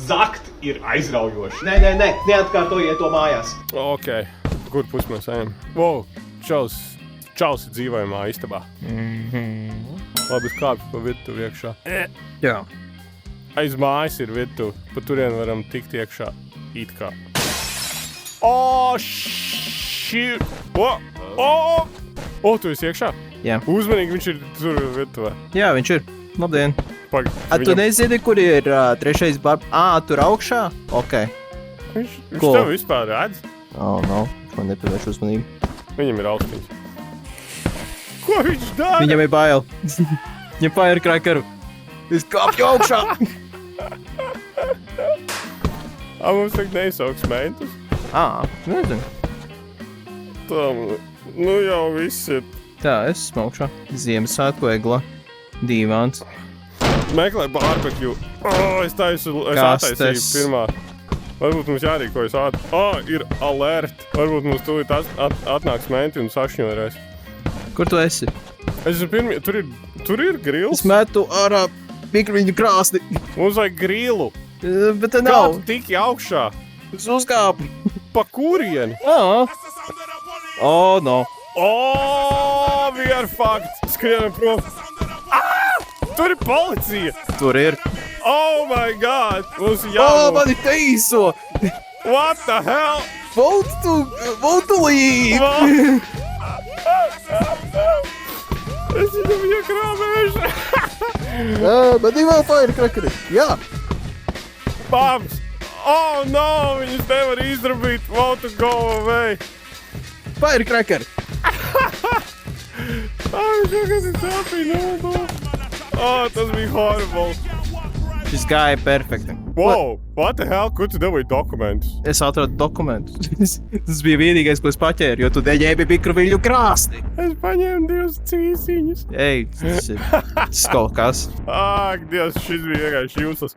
zakt ir aizraujoši. Nē, neatkārtojiet to mājās. Ok, kur pus mēs ejam? Wow, Čals ir dzīvojamā istabā. Labi, es kāpju pa virtuvi iekšā. Jā. Aiz mājas ir virtuvi, pa turien varam tikt iekšā it kā. Oh, shit! Tu esi iekšā? Jā. Uzmanīgi, viņš ir tur virtuvē. Jā, viņš ir. Labdien. Tu Viņam- nezini, kur ir trešais tur augšā? Ok. Viņš Ko? tev vispār redz? Oh, no. Man nepievērš uzmanību. Viņam ir austiņas. Ko viņš dara? Viņam ir bail. Viņam firecrackeru. Es kāpju augšā. Mums tagad neizsauks mentus. Nezinu. Nu jau viss ir. Tā, es smaukšā. Ziemassvētku egla. Dīvāns. Meklē barbecue. Es Kastes. attaisīju pirmā. Varbūt mums jārīkojas ātri. Ir alert. Varbūt mums tūlīt atnāks menti un sašņorēs. Kur tu esi? Es esmu pirmie. Tur ir grils. Es metu ārā mikroviņu krāsni. Mums vajag grilu. Bet te Kā nav. tu tiki augšā? Es uzkāpu. Pa kurieni? Oh, no. We are fucked. Skrienam prom. Tur ir policija. Tur ir. Oh my god. Mums ir jāmūk. Mani teiso. What the hell? Vote to leave. Es viņam iekrāmēšu. Bet ir vēl firecrackeri. Jā. Bams. Oh no, viņus nevar izdrabīt. Want to go away. Firecrackeri. Viņš jau kas ir sāpīgi. Tas bija horrible. Šis gāja perfekti. Wow, what the hell? Ko tu dabūji dokumentus? Es atradu dokumentus. Tas bija vienīgais, ko es paķēru, jo tu neņēmi mikroviļu krāsni. Es paņēmu 2 cīsiņus. Ej, tas ir kaut kas. Dievs, šis bija vienkārši useless.